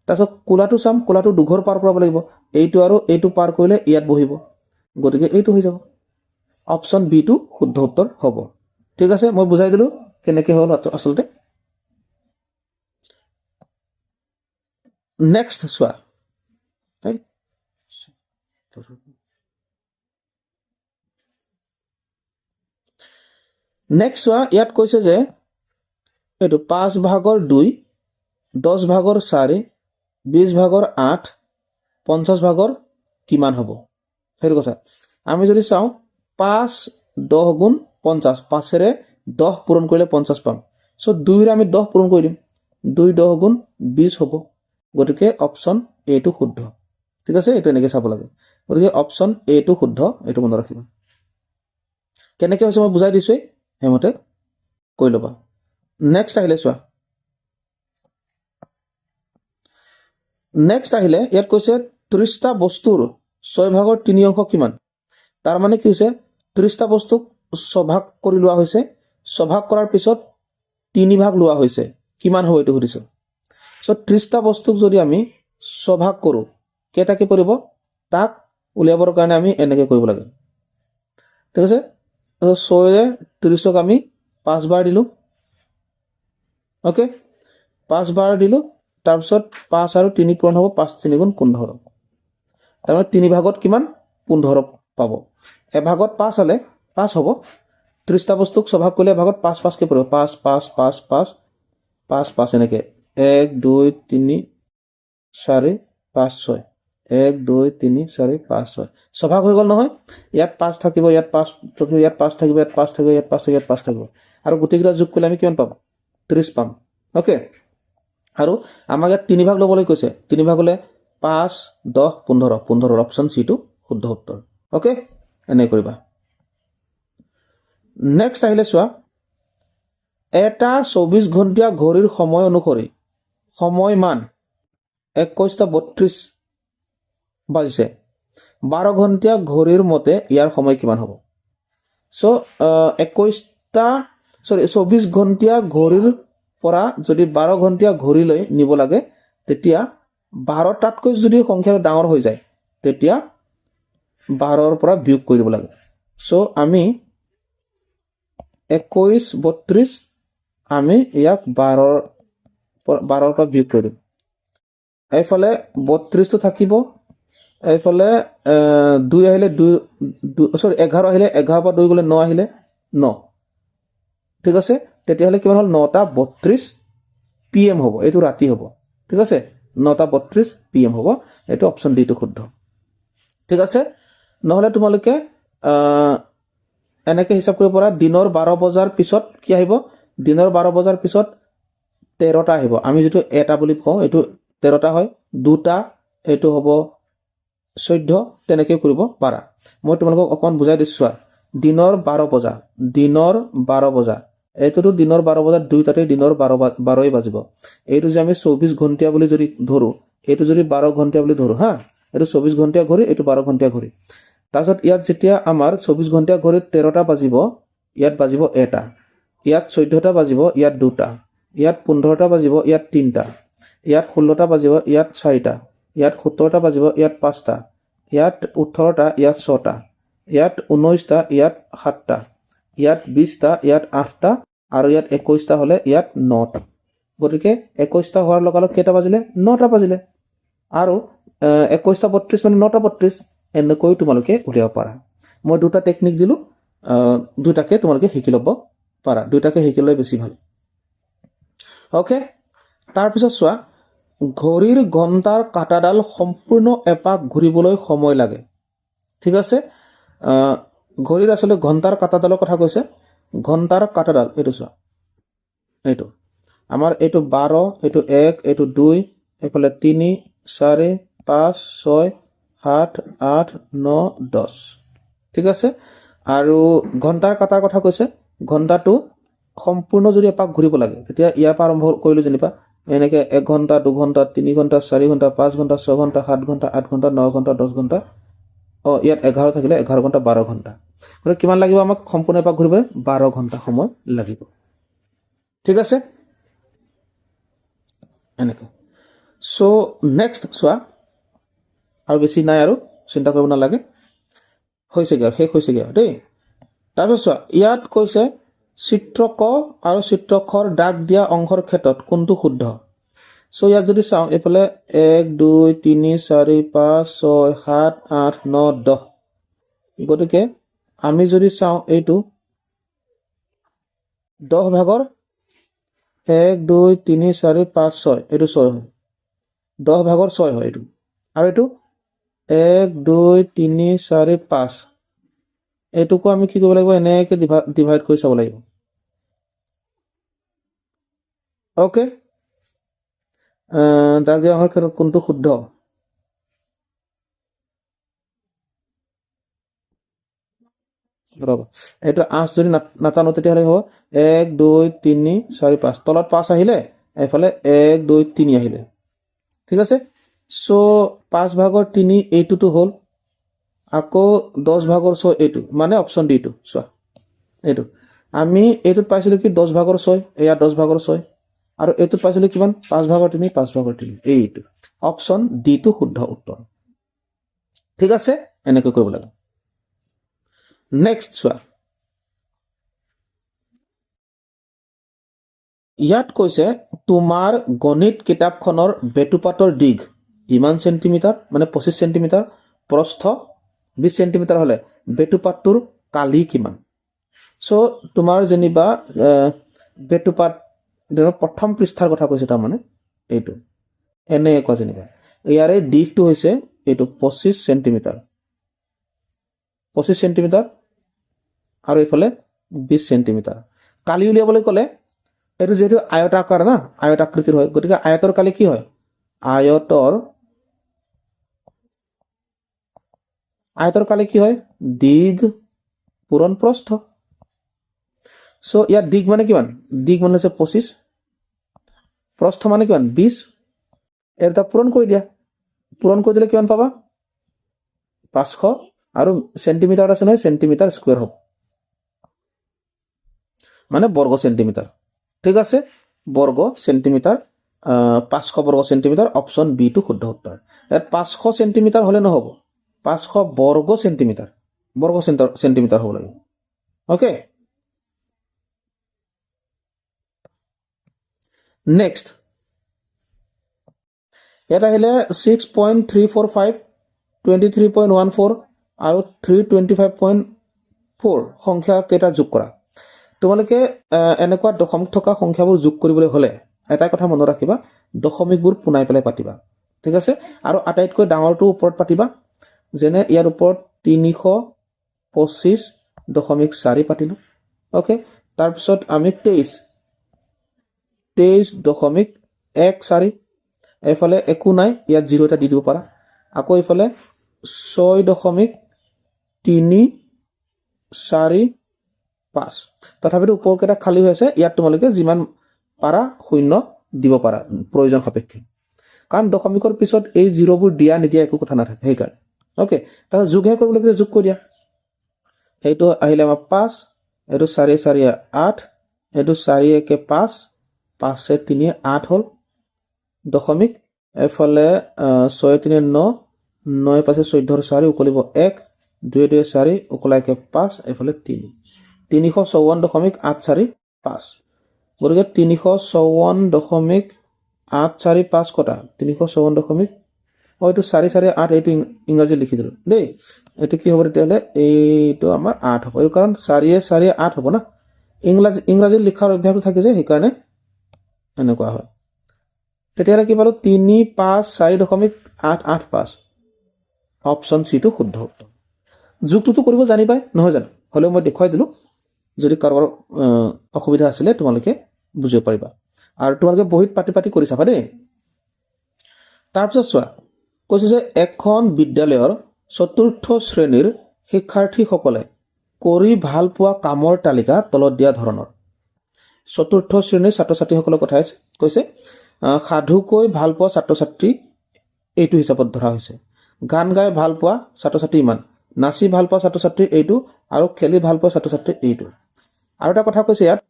তাৰপিছত কোলাটো চাম কোলাটো দুঘৰ পাৰ কৰাব লাগিব এইটো আৰু এইটো পাৰ কৰিলে ইয়াত বহিব গতিকে এইটো হৈ যাব অপশ্যন বি টো শুদ্ধ উত্তৰ হ'ব ঠিক আছে মই বুজাই দিলোঁ কেনেকৈ হ'ল আচলতে নেক্সট চোৱা নেক্সট চোৱা ইয়াত কৈছে যে এইটো 5/2 10/4 20/8 50 কিমান হ'ব সেইটো কথা আমি যদি চাওঁ 5 10 গুণ 50 5ৰে 10 পূৰণ কৰিলে 50 পাম সো 2ৰে আমি 10 পূৰণ কৰি দিম 2 10 গুণ 20 হ'ব গতিকে অপশ্যন এ টো শুদ্ধ ঠিক আছে এইটো এনেকৈ চাব লাগে গতিকে অপশ্যন এ টো শুদ্ধ এইটো মনত ৰাখিবা কেনেকৈ হৈছে মই বুজাই দিছোঁ সেইমতে কৰি ল'বা নেক্সট আহিলে চোৱা নেক্সট আহিলে ইয়াত কৈছে 30টা বস্তুৰ 6/3 কিমান তাৰ মানে কি হৈছে 30টা বস্তুক ছভাগ কৰি লোৱা হৈছে ছভাগ কৰাৰ পিছত 3 ভাগ লোৱা হৈছে কিমান হ'ব এইটো সুধিছে সো 30টা বস্তুক যদি আমি ছভাগ কৰোঁ কেইটাকে পৰিব তাক উলিয়াবৰ কাৰণে আমি এনেকৈ কৰিব লাগে ঠিক আছে 6ৰে 30ক আমি 5 বাৰ দিলোঁ ওকে 5 বাৰ দিলোঁ তাৰপিছত 5 আৰু 3 পূৰণ হ'ব 5 3 গুণ 15 তাৰমানে 3 ভাগত কিমান 15 পাব এভাগত 5 হ'লে 5 হ'ব 30টা বস্তুক ছভাগ কৰিলে এভাগত 5 5কে পৰিব 5 5 5 5 5 5 এনেকৈ 1 2 3 4 5 6 1 2 3 4 5 6 ছভাগ হৈ গ'ল নহয় ইয়াত 5 থাকিব ইয়াত 5 থাকিব ইয়াত 5 থাকিব ইয়াত 5 থাকিব ইয়াত 5 থাকিব ইয়াত 5 থাকিব আৰু গোটেইকেইটা যোগ কৰিলে আমি কিমান পাম 30 পাম ওকে আৰু আমাক ইয়াত 3 ভাগ ল'বলৈ কৈছে 3 ভাগ হ'লে 5 10 15 অপশ্যন চি টো শুদ্ধ উত্তৰ ওকে এনে কৰিবা নেক্সট আহিলে চোৱা এটা 24 ঘণ্টীয়া ঘড়ীৰ সময় অনুসৰি সময়মান 21:32 বাজিছে 12 ঘণ্টীয়া ঘড়ীৰ মতে ইয়াৰ সময় কিমান হ'ব সো 24 ঘণ্টীয়া ঘড়ীৰ পৰা যদি 12 ঘণ্টীয়া ঘড়ীলৈ নিব লাগে তেতিয়া 12টাতকৈ যদি সংখ্যাটো ডাঙৰ হৈ যায় তেতিয়া 12ৰ পৰা বিয়োগ কৰি দিব লাগে সো আমি 21:32 আমি ইয়াক 12ৰ পৰা বিয়োগ কৰি দিম এইফালে 32টো থাকিব এইফালে 2 আহিলে 11 আহিলে 11 পৰা 2 গ'লে 9 আহিলে 9 ঠিক আছে তেতিয়াহ'লে কিমান হ'ল 9:32 PM হ'ব এইটো ৰাতি হ'ব ঠিক আছে 9:32 PM হ'ব এইটো অপশ্যন ডি টো শুদ্ধ ঠিক আছে নহ'লে তোমালোকে এনেকৈ হিচাপ কৰিব পৰা দিনৰ 12 বজাৰ পিছত কি আহিব দিনৰ 12 বজাৰ পিছত 13টা আহিব আমি যেটো এটা বুলি কওঁ এইটো 13টা হয় দুটা এইটো হ'ব 14 তেনেকৈ কৰিব পাৰা মই তোমালোকক অকমান বুজাই দিছো দিনৰ 12 বজা দিনৰ 12 বজা এইটোতো দিনৰ 12 বজাত দুইটাতে দিনৰ 12ই বাজিব এইটো যে আমি 24 ঘণ্টিয়া বুলি যদি ধৰো এইটো যদি 12 ঘণ্টিয়া বুলি ধৰো হা এইটো 24 ঘণ্টিয়া ঘড়ী এইটো 12 ঘণ্টিয়া ঘড়ী তাৰপিছত ইয়াত যেতিয়া আমাৰ 24 ঘণ্টিয়া ঘড়ীত 13টা বাজিব ইয়াত বাজিব এটা ইয়াত 14টা বাজিব ইয়াত দুটা ইয়াত 15টা বাজিব ইয়াত তিনটা ইয়াত 16টা বাজিব ইয়াত চাৰিটা ইয়াত 17টা বাজিব ইয়াত পাঁচটা ইয়াত 18টা ইয়াত ছটা ইয়াত 19টা ইয়াত সাতটা ইয়াত 20টা ইয়াত আঠটা আৰু ইয়াত 21টা হলে ইয়াত নটা গতিকে 21টা হোৱাৰ লগে লগে কেইটা বাজিলে 9টা বাজিলে আৰু 21টা 32 মানে 9টা 32 এনেকৈ তোমালোকে উলিয়াব পাৰা মই দুটা টেকনিক দিলো দুটাকে তোমালোকে শিকি ল'ব পাৰা দুটাকে শিকি লৈ বেছি ভাল ওকে তাৰপিছত চোৱা ঘড়ীৰ ঘণ্টাৰ কাটাডাল সম্পূৰ্ণ এপাক ঘূৰিবলৈ সময় লাগে ঠিক আছে ঘড়ীৰ আসলে ঘণ্টাৰ কাটাডালৰ কথা কৈছে ঘণ্টাৰ কাটাডাল এইটো চোৱা এইটো আমাৰ এইটো 12 এইটো 1 এইটো 2 এইফালে 3 4 5 6 7 8 9 10 ঠিক আছে আৰু ঘণ্টাৰ কাটাৰ কথা কৈছে ঘণ্টাটো সম্পূৰ্ণ যদি এপাক ঘূৰিব লাগে তেতিয়া ইয়াৰ পৰা আৰম্ভ কৰিলো যেনিবা এনেকে 1 ঘণ্টা 2 ঘণ্টা 3 ঘণ্টা 4 ঘণ্টা 5 ঘণ্টা 6 ঘণ্টা 7 ঘণ্টা 8 ঘণ্টা 9 ঘণ্টা 10 ঘণ্টা ইয়াত 11 থাকিলে 11 ঘণ্টা 12 ঘণ্টা গতিকে কিমান লাগিব আমাক সম্পূৰ্ণ এপাক ঘূৰিবলৈ 12 ঘণ্টা সময় লাগিব ঠিক আছে এনেকে সো নেক্সট চোৱা আৰু বেছি নাই আৰু চিন্তা কৰিব নালাগে হৈছেগে শেষ হৈছেগে দেই তাৰপিছত চোৱা ইয়াত কৈছে চিত্ৰ ক আৰু চিত্ৰ খৰ দাগ দিয়া অংশৰ ক্ষেত্ৰত কোনটো শুদ্ধ সো ইয়াত যদি চাওঁ এইফালে 1 2 3 4 5 6 7 8 9 10 গতিকে আমি যদি চাওঁ এইটো 10 ভাগৰ 1 2 3 4 5 6 এইটো 6 হয় 10 ভাগৰ 6 হয় এইটো আৰু এইটো 1 2 3 4 5 এইটোকো আমি কি কৰিব লাগিব এনেকৈ ডিভাইড কৰি চাব লাগিব ওকে দাগ দিয়া অংশৰ ক্ষেত্ৰত কোনটো শুদ্ধ ৰ'ব এইটো 8 যদি নাটানো তেতিয়াহ'লে হ'ব 1 2 3 4 5 তলত 5 আহিলে এইফালে 1 2 3 আহিলে ঠিক আছে সো 5 ভাগৰ 3 এইটোতো হ'ল আকৌ 10 ভাগৰ 6 এইটো মানে অপচন ডি টো চোৱা এইটো আমি এইটোত পাইছিলো কি 10 ভাগৰ 6 এয়া 10 ভাগৰ 6 আৰু এইটোত পাইছিলো কিমান 5 ভাগৰ 3 5 ভাগৰ 3 এইটো অপচন ডি টো শুদ্ধ উত্তৰ ঠিক আছে এনেকৈ কৰিব লাগে নেক্সট চোৱা ইয়াত কৈছে তোমাৰ গণিত কিতাপখনৰ বেটুপাতৰ দিগ ইমান সেন্টিমিটাৰ মানে 25 সেন্টিমিটাৰ প্ৰস্থ 20 সেন্টিমিটাৰ হলে বেটুপাতটোৰ কালি কিমান সো তোমাৰ যেনিবা বেটুপাত প্ৰথম পৃষ্ঠাৰ কথা কৈছে তাৰ মানে এইটো এনে একো যেনিবা ইয়াৰে দিগটো হৈছে এইটো 25 সেন্টিমিটাৰ 25 সেন্টিমিটাৰ আৰু এইফালে 20 সেন্টিমিটাৰ কালি উলিয়াবলৈ ক'লে এইটো যেহেতু আয়তাকাৰ না আয়ত আকৃতিৰ হয় গতিকে আয়তৰ কালি কি হয় আয়তৰ কালি কি হয় দিগ পূৰণ প্ৰস্থ সো ইয়াত দিগ মানে কিমান দিগ মানে হৈছে 25 প্ৰস্থ মানে কিমান 20 এটা পূৰণ কৰি দিলে কিমান পাবা 500 আৰু সেন্টিমিটাৰ আছে নহয় সেন্টিমিটাৰ স্কয়াৰ হ'ব মানে বৰ্গ সেন্টিমিটাৰ ঠিক আছে বৰ্গ সেন্টিমিটাৰ 500 বৰ্গ সেন্টিমিটাৰ অপচন বি টো শুদ্ধ উত্তৰ ইয়াত 500 সেন্টিমিটাৰ হলে নহব 500 বৰ্গ সেন্টিমিটাৰ হ'ব লাগিব ওকে নেক্সট ইয়াত আহিলে 6.345 23.14 আৰু 325.4 সংখ্যা কেইটা যোগ কৰা তোমালোকে এনেকুৱা দশমিক থকা সংখ্যাবোৰ যোগ কৰিবলৈ হলে এটা কথা মনত ৰাখিবা দশমিকবোৰ পুনাই পেলাই পাতিবা ঠিক আছে আৰু আটাইতকৈ ডাঙৰটো ওপৰত পাতিবা যেনে ইয়াৰ ওপৰত 325.4 পাতিলো ওকে তাৰপিছত আমি 23.14 এইফালে একো নাই ইয়াত 0 এটা দি দিব পাৰা আকৌ এইফালে 6.3 4 5 তথাপিতো ওপৰকেইটা খালী হৈ আছে ইয়াত তোমালোকে যিমান পাৰা শূন্য দিব পাৰা প্ৰয়োজন সাপেক্ষে কাৰণ দশমিকৰ পিছত এই জিৰ'বোৰ দিয়া নিদিয়া একো কথা নাথাকে সেইকাৰণে ওকে তাৰপিছত যোগহে কৰিব লাগিলে যোগ কৰি দিয়া এইটো আহিলে আমাৰ 5 এইটো 4 4 8 এইটো 4 1 5 5 3 8 হ'ল দশমিক এফালে 6 3 9 9 5 14 4 উকলিব 1 2 2 4 উকলাই 5 এফালে 3 354.845 গতিকে 354.845 কটা 354 এইটো 4 4 8 এইটো ইংৰাজী লিখি দিলোঁ দেই এইটো কি হ'ব তেতিয়াহ'লে এইটো আমাৰ 8 হ'ব এই কাৰণ 4 4 8 হ'ব না ইংৰাজী লিখাৰ অভ্যাসটো থাকে যে সেইকাৰণে এনেকুৱা হয় তেতিয়াহ'লে কি পালোঁ 354.885 অপশ্যন চিটো শুদ্ধ উত্তৰ যোগটোতো কৰিব জানিবাই নহয় জানো হ'লেও মই দেখুৱাই দিলোঁ যদি কাৰোবাৰ অসুবিধা আছিলে তোমালোকে বুজিব পাৰিবা আৰু তোমালোকে বহিত পাতি পাতি কৰি চাবা দেই তাৰপিছত চোৱা কৈছোঁ যে এখন বিদ্যালয়ৰ চতুৰ্থ শ্ৰেণীৰ শিক্ষাৰ্থীসকলে কৰি ভাল পোৱা কামৰ তালিকা তলত দিয়া ধৰণৰ চতুৰ্থ শ্ৰেণীৰ ছাত্ৰ ছাত্ৰীসকলৰ কথা কৈছে সাধুকৈ ভাল পোৱা ছাত্ৰ ছাত্ৰী এইটো হিচাপত ধৰা হৈছে গান গাই ভাল পোৱা ছাত্ৰ ছাত্ৰী ইমান নাচি ভাল পোৱা ছাত্ৰ ছাত্ৰী এইটো আৰু খেলি ভাল পোৱা ছাত্ৰ ছাত্ৰী এইটো আৰু এটা কথা কৈছে ইয়াত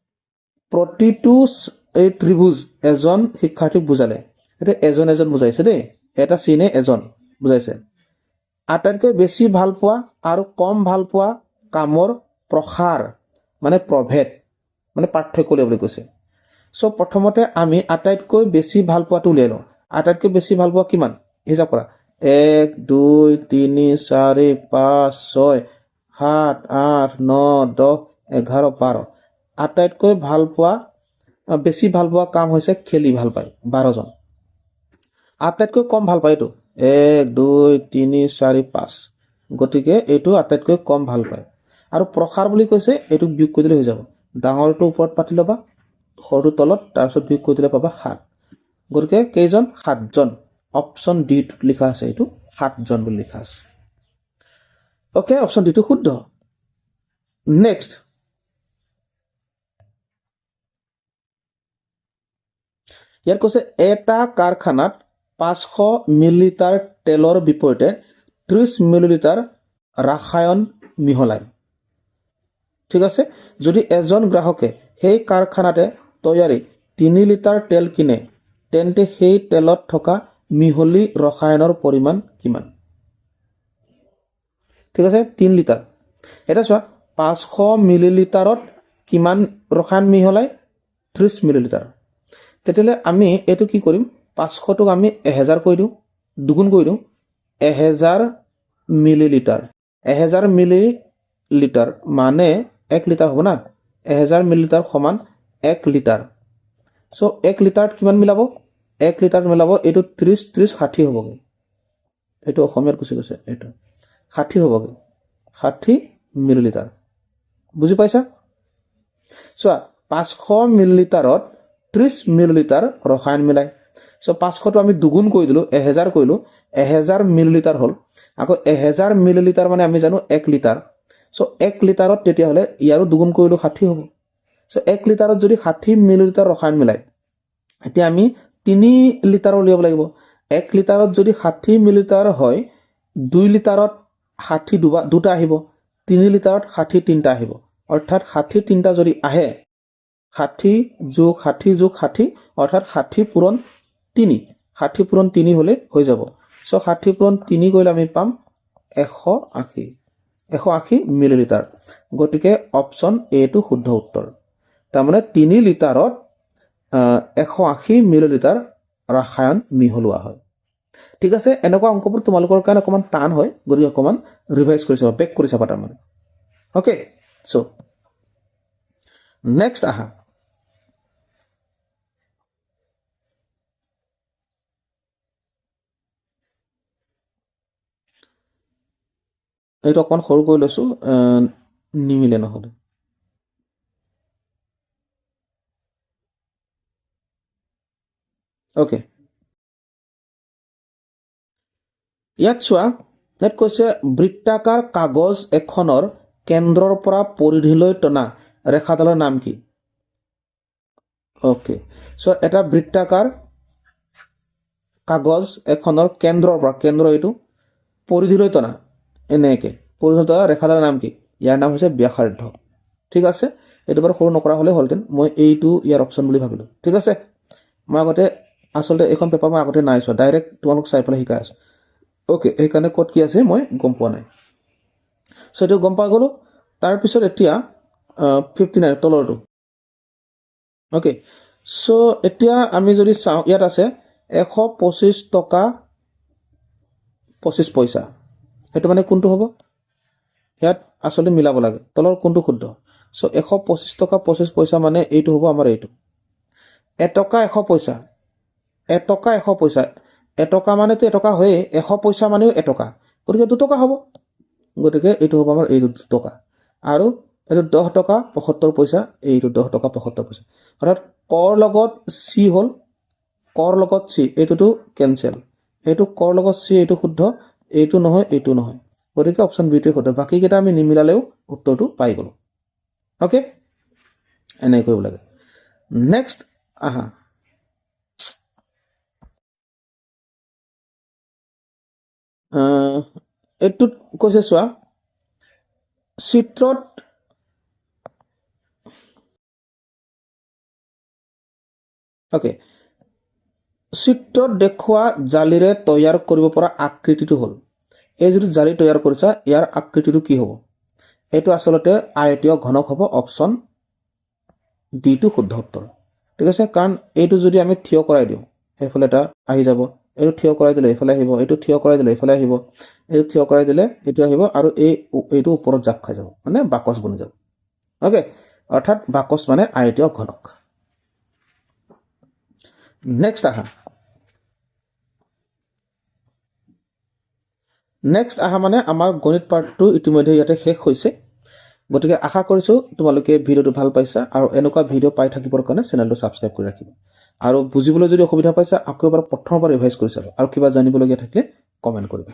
প্ৰতিটো এই ত্ৰিভুজ এজন শিক্ষাৰ্থীক বুজালে এটা এজন এজন বুজাইছে দেই এটা চিনে এজন বুজাইছে আটাইতকৈ বেছি ভাল পোৱা আৰু কম ভাল পোৱা কামৰ প্ৰসাৰ মানে প্ৰভেদ মানে পাৰ্থক্য বুলি কৈছে চ' প্ৰথমতে আমি আটাইতকৈ বেছি ভাল পোৱাটো উলিয়াই লওঁ আটাইতকৈ বেছি ভাল পোৱা কিমান হিচাপ কৰা 1 2 3 4 5 6 7 8 9 10 11 12 আটাইতকৈ ভাল পোৱা বেছি ভাল পোৱা কাম হৈছে খেলি ভাল পায় 12 জন আটাইতকৈ কম ভাল পায় এইটো 1 2 3 4 5 গতিকে এইটো আটাইতকৈ কম ভাল পায় আৰু প্ৰসাৰ বুলি কৈছে এইটো বিয়োগ কৰি দিলে হৈ যাব ডাঙৰটো ওপৰত পাতি ল'বা সৰুটো তলত তাৰপিছত বিয়োগ কৰি দিলে পাবা 7 গতিকে কেইজন 7 জন অপশ্যন ডি টোত লিখা আছে এইটো 7 জন বুলি লিখা আছে ওকে অপশ্যন ডি টো শুদ্ধ নেক্সট ইয়াত কৈছে এটা কাৰখানাত 500 মিলিলিটাৰ তেলৰ বিপৰীতে 30 মিলিলিটাৰ ৰাসায়ন মিহলাই ঠিক আছে যদি এজন গ্ৰাহকে সেই কাৰখানাতে তৈয়াৰী 3 লিটাৰ তেল কিনে তেন্তে সেই তেলত থকা মিহলি ৰসায়নৰ পৰিমাণ কিমান ঠিক আছে 3 লিটাৰ এটা চোৱা 500 মিলিলিটাৰত কিমান ৰসায়ন মিহলাই 30 মিলিলিটাৰ তেতিয়াহ'লে আমি এইটো কি কৰিম 500 টোক আমি 1000 কৰি দিওঁ দুগুণ কৰি দিওঁ 1000 মিলিলিটাৰ 1000 মিলিলিটাৰ মানে 1 লিটাৰ হ'ব না 1000 মিলিলিটাৰ সমান 1 লিটাৰ সো 1 লিটাৰত কিমান মিলাব 1 লিটাৰত মিলাব এইটো 30 30 60 হ'বগে এইটো অসমীয়াত কৈছে এইটো 60 হ'বগে 60 মিলিলিটাৰ বুজি পাইছা চোৱা 500 মিলিলিটাৰত 30 মিলিলিটাৰ ৰসায়ন মিলাই সো 500 টো আমি দুগুণ কৰি দিলোঁ 1000 কৰিলোঁ 1000 মিলিলিটাৰ হ'ল আকৌ 1000 মিলিলিটাৰ মানে আমি জানো 1 লিটাৰ সো 1 লিটাৰত তেতিয়াহ'লে ইয়াৰো দুগুণ কৰিলোঁ 60 হ'ব সো 1 লিটাৰত যদি 60 মিলিলিটাৰ ৰসায়ন মিলাই এতিয়া আমি 3 লিটাৰ উলিয়াব লাগিব 1 লিটাৰত যদি 60 মিলিলিটাৰ হয় 2 লিটাৰত 60 দুটা আহিব 3 লিটাৰত 60 তিনিটা আহিব অৰ্থাৎ 60 তিনিটা যদি আহে 60 যোগ 60 যোগ 60 অৰ্থাৎ 60 পূৰণ 3 60 পূৰণ 3 হ'লে হৈ যাব সো 60 পূৰণ 3 কৰিলে আমি পাম 180 মিলিলিটাৰ গতিকে অপশ্যন এ টো শুদ্ধ উত্তৰ তাৰমানে 3 লিটাৰত 180 মিলিলিটাৰ ৰাসায়ন মিহলোৱা হয় ঠিক আছে এনেকুৱা অংকবোৰ তোমালোকৰ কাৰণে অকমান টান হয় গতিকে অকমান ৰিভাইজ কৰি চাবা বেক কৰি চাবা তাৰমানে ওকে সো নেক্সট আহা এইটো অকমান সৰু কৰি লৈছো নিমিলে নহ'লে ওকে ইয়াত চোৱা ইয়াত কৈছে বৃত্তাকাৰ কাগজ এখনৰ কেন্দ্ৰৰ পৰা পৰিধিলৈ টনা ৰেখাডালৰ নাম কি? ওকে, চ' এটা বৃত্তাকাৰ কাগজ এখনৰ কেন্দ্ৰৰ পৰা, কেন্দ্ৰ এইটো পৰিধিলৈ টনা এনেকৈ পৰিধিলৈ টনা ৰেখাডালৰ নাম কি? ইয়াৰ নাম হৈছে ব্যাসাৰ্ধ। ঠিক আছে, এইটো বাৰু সৰু নকৰা হ'লে হ'লহেঁতেন, মই এইটো ইয়াৰ অপশ্যন বুলি ভাবিলোঁ। ঠিক আছে, মই আগতে আচলতে এইখন পেপাৰ মই আগতে নাই চোৱা, ডাইৰেক্ট তোমালোক চাই পেলাই শিকাই আছোঁ। অ'কে, সেইকাৰণে ক'ত কি আছে মই গম পোৱা নাই। চ' এইটো গম পাই গ'লোঁ। তাৰপিছত এতিয়া 59 তলৰটো। অ'কে, চ' এতিয়া আমি যদি চাওঁ, ইয়াত আছে 125 টকা 25 পইচা। সেইটো মানে কোনটো হ'ব? ইয়াত আচলতে মিলাব লাগে, তলৰ কোনটো শুদ্ধ? চ' 125 টকা 25 পইচা মানে এইটো হ'ব আমাৰ এইটো। এটকা 100 পইচা, এটকা 100 পইচা, এটকা মানেতো এটকা হয়েই, 100 পইচা মানেও এটকা, গতিকে 2 টকা হ'ব। গতিকে এইটো হ'ব আমাৰ এইটো 2 টকা। আৰু এইটো 10 টকা 75 পইচা, এইটো 10 টকা 75 পইচা। অৰ্থাৎ কৰ লগত চি হ'ল, কৰ লগত চি, এইটোতো কেঞ্চেল, এইটো কৰ লগত চি, এইটো শুদ্ধ, এইটো নহয়, এইটো নহয়, গতিকে অপশ্যন বিটোৱে শুদ্ধ। বাকীকেইটা আমি নিমিলালেও উত্তৰটো পাই গ'লোঁ। অ'কে, এনেকৈ কৰিব লাগে। নেক্সট আহা, এইটোত কৈছে চোৱা, চিত্ৰত অ'কে, চিত্ৰত দেখুওৱা জালিৰে তৈয়াৰ কৰিব পৰা আকৃতিটো হ'ল, এই যিটো জালি তৈয়াৰ কৰিছা ইয়াৰ আকৃতিটো কি হ'ব? এইটো আচলতে আয়তীয় ঘনক হ'ব। অপশ্যন ডিটো শুদ্ধ উত্তৰ। ঠিক আছে, কাৰণ এইটো যদি আমি থিয় কৰাই দিওঁ, এইফালে এটা আহি যাব, এইটো থিয় কৰাই দিলে এইফালে আহিব, এইটো থিয় কৰাই দিলে এইফালে আহিব, এইটো থিয় কৰাই দিলে এইটো আহিব, আৰু এইটো ওপৰত জাপ খাই যাব, মানে বাকচ বনি যাব। অ'কে, অৰ্থাৎ বাকচ মানে আয়তীয় ঘনক। নেক্সট আহা, নেক্সট আহা মানে আমাৰ গণিত পাৰ্টটো ইতিমধ্যে ইয়াতে শেষ হৈছে। গতিকে আশা কৰিছোঁ তোমালোকে ভিডিঅ'টো ভাল পাইছা, আৰু এনেকুৱা ভিডিঅ' পাই থাকিবৰ কাৰণে চেনেলটো ছাবস্ক্ৰাইব কৰি ৰাখিবা। আৰু বুজিবলৈ যদি অসুবিধা পাইছা, আকৌ এবাৰ প্ৰথমৰ পৰা ৰিভাইজ কৰি চাবা, আৰু কিবা জানিবলগীয়া থাকিলে কমেণ্ট কৰিবা।